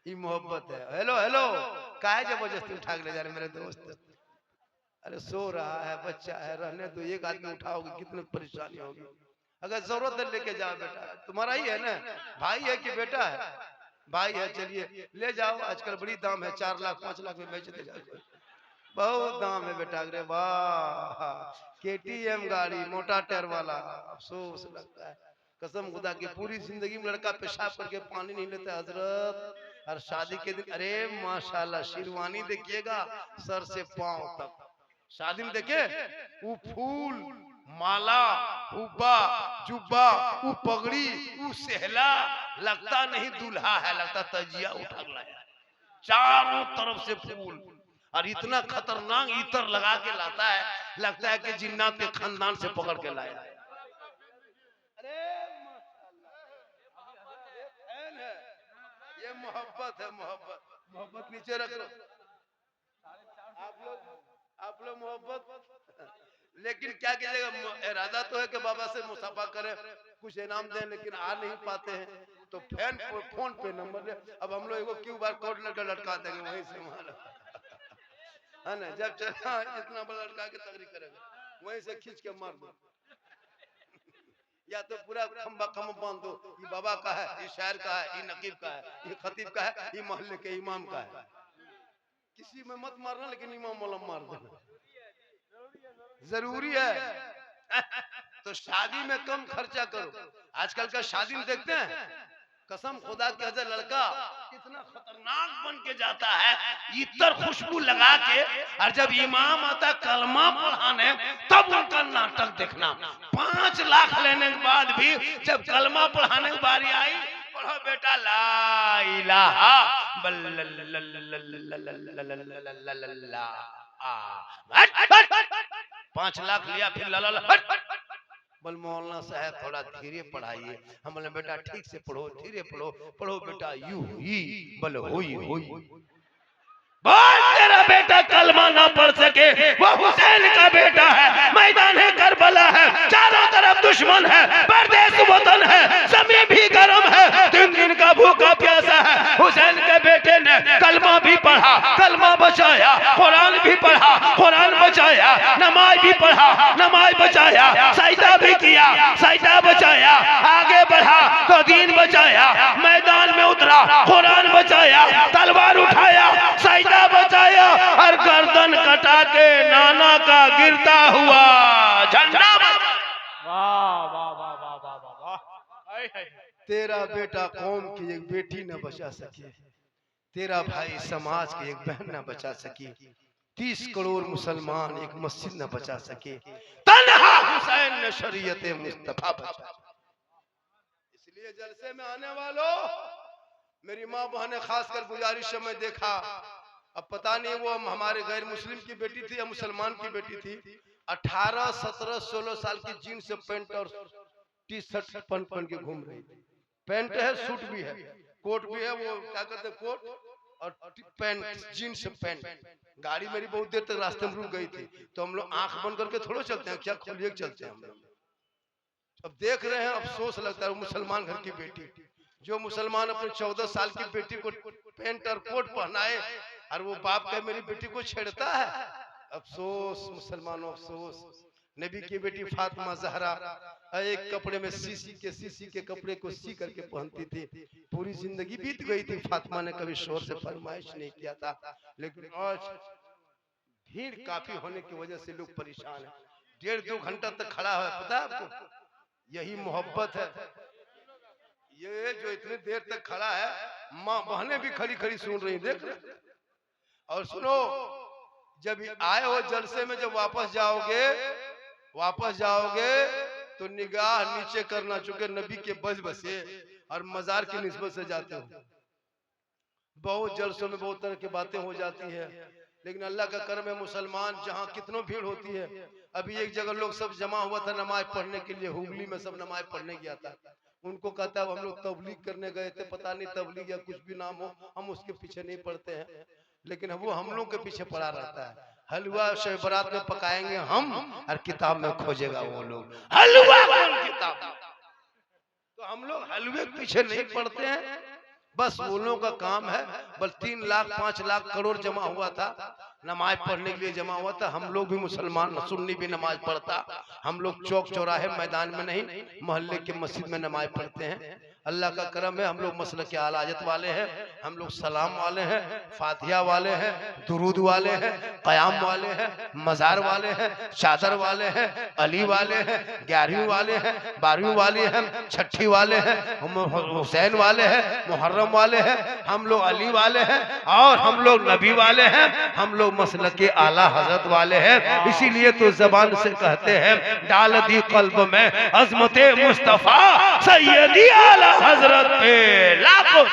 ये मोहब्बत है। हेलो हेलो, काहे जबरदस्ती उठा के ले जा रहे मेरे दोस्त? अरे सो रहा है, बच्चा है, रहने तो एक आदमी उठाओगे कितनी परेशानी होगी। अगर जरूरत है लेके जाओ बेटा, तुम्हारा ही है ना, भाई है कि बेटा है? भाई है, चलिए ले जाओ। आजकल बड़ी दाम है, 4 लाख 5 लाख में बेचते जाओ, बहुत दाम है बेटा। अरे वाह, केटीएम गाड़ी, मोटा टायर वाला। अफसोस लगता है कसम खुदा की, पूरी जिंदगी में लड़का पेशाब करके पानी नहीं लेता हजरत, और शादी के दिन अरे माशाल्लाह शेरवानी देखिएगा सर से पांव तक। शादी में देखे वो फूल माला हुब्बा जुब्बा, वो पगड़ी, वो सहला, लगता नहीं दूल्हा है, लगता तजिया उठा लाया, चारों तरफ से फूल, और इतना खतरनाक इतर लगा के लाता है, लगता है कि जिन्नात के खानदान से पकड़ के लाया है। अरे ये मोहब्बत है, मोहब्बत। मोहब्बत नीचे रख लो आप लोग मोहब्बत। लेकिन क्या कीजिएगा, इरादा तो है कि बाबा से मुसाफा करें, कुछ इनाम दें, लेकिन आ नहीं पाते हैं तो फोन पे नंबर ले। अब हम लोग एगो क्यू बार कोड लटका देंगे वहीं से वहां, है ना? जब चला इतना बड़ा लटका के तकरीर करेगा, वहीं से खींच के मार दो, या तो पूरा खंबा खंबा बांध दो, ये बाबा का है, ये शायर का है, ये नकीब का है, ये खतीब का है, ये मोहल्ले के इमाम का है। किसी में मत मारना, लेकिन इमाम मौलम मार देना जरूरी है। तो शादी में कम खर्चा करो। आजकल का शादी में देखते हैं, कसम खुदा के, हजर लड़का कितना खतरनाक बन के जाता है, इतर खुशबू लगा के, और जब इमाम आता कलमा पढ़ाने तब उनका नाटक देखना। 5 लाख लेने के बाद भी जब कलमा पढ़ाने की बारी आई, पढ़ो बेटा ला इलाहा बल्लल्लाह, 5 लाख लिया, फिर ला ला ला, बोल मौलाना साहब थोड़ा धीरे पढ़ाइए। हम बोले बेटा ठीक से पढ़ो, धीरे पढ़ो, पढ़ो बेटा यू ही बोले होई होई। बोल तेरा बेटा कलमा ना पढ़ सके, वो हुसैन का बेटा है, मैदान है करबला है, चारों तरफ दुश्मन है, परदेश वतन है, जमीन भी गर्म है, 3 दिन का भूखा प्यासा है। हुसैन के बेटे ने कलमा भी पढ़ा, कलमा बचाया, कुरान भी पढ़ा, कुरान बचाया, नमाज भी पढ़ा, नमाज बचाया, सजदा भी किया, सजदा बचाया, आगे बढ़ा तो दीन बचाया, मैदान में उतरा, कुरान बचाया, तलवार उठाया, सजदा बचाया, और गर्दन कटा के नाना का गिरता हुआ झंडा। वाह वाह वाह वाह वाह वाह। तेरा बेटा कौम की एक बेटी न बचा सके, तेरा भाई समाज की एक बहन न बचा सकी, 30 करोड़ मुसलमान एक मस्जिद न बचा सके, तन्हा हुसैन ने शरीयत मुस्तफा बचा। इसलिए जलसे में आने वालों, मेरी माँ बहने खासकर गुजारिश में देखा, अब पता नहीं वो हमारे गैर मुस्लिम की बेटी थी या मुसलमान की बेटी थी, 18, 17, 16 साल की जीन्स पैंट और टी शर्ट पहन के घूम रही थी। पैंट है, सूट भी है, कोट भी है, वो क्या कहते हैं कोट और पैंट, जीन्स पैंट। गाड़ी मेरी बहुत देर तक रास्ते में रुक गई थी, तो हम लोग आंख बंद करके थोड़ा चलते हैं, क्या खोलिए चलते हैं हम लोग। अब देख रहे हैं, अफसोस लगता है, मुसलमान घर की बेटी, जो मुसलमान अपने 14 साल की बेटी को पैंट और कोट पहनाए, और वो बाप का मेरी बेटी को छेड़ता है। अफसोस मुसलमानों, अफसोस। नबी की बेटी फातिमा ज़हरा एक कपड़े में सीसी के कपड़े को सी करके पहनती थी, पूरी जिंदगी बीत गई थी, फातिमा ने कभी शोर से फरमाइश नहीं किया था। लेकिन आज भीड़ काफी होने की वजह से लोग परेशान हैं, 1.5-2 घंटा तक खड़ा है, पता है आपको? यही मोहब्बत है। ये जो इतनी देर तक खड़ा है, माँ बहनें भी खड़ी खड़ी सुन रही, देख रहे। और सुनो, जब आए हो जलसे में, जब वापस जाओगे तो निगाह नीचे करना, चूंकि नबी के बज बसे और मजार की निस्बत से जाते हो। बहुत जलसों में बहुत तरह की बातें हो जाती है, लेकिन अल्लाह का करम है, मुसलमान जहाँ कितनों भीड़ होती है। अभी एक जगह लोग सब जमा हुआ था नमाज पढ़ने के लिए, हुगली में सब नमाज पढ़ने गया था। उनको कहता है हम लोग तबलीग करने गए थे, पता नहीं तबलीग या कुछ भी नाम हो, हम उसके पीछे नहीं पड़ते हैं, लेकिन वो हम लोग के पीछे पड़ा रहता है। हलवा शब बारात में पकाएंगे हम, और किताब में खोजेगा वो लोग हलवा कौन किताब। तो हम लोग हलवे के पीछे नहीं पड़ते हैं, बस वो लोगों का काम है। बल 3 लाख 5 लाख करोड़ जमा हुआ था, नमाज पढ़ने के लिए जमा हुआ था। हम लोग भी मुसलमान, सुन्नी भी नमाज पढ़ता, हम लोग चौक चौराहे मैदान में नहीं, मोहल्ले के मस्जिद में नमाज पढ़ते हैं। अल्लाह का करम है, हम लोग मसलक के आला हज़रत वाले हैं, हम लोग सलाम वाले हैं, फातिहा वाले हैं, दुरूद वाले हैं, क़याम वाले हैं, मज़ार वाले हैं, चादर वाले हैं, अली वाले हैं, 11वीं वाले हैं, 12वीं वाले हैं, छठी वाले हैं, हुसैन वाले हैं, मुहर्रम वाले हैं, हम लोग अली वाले हैं, और हम लोग नबी वाले हैं, हम लोग मसलक के आला हज़रत वाले हैं। इसीलिए तो ज़बान से कहते हैं, डाल दी क़ल्ब में अज़मत मुस्तफ़ा सैयदी आला हज़रत लाखों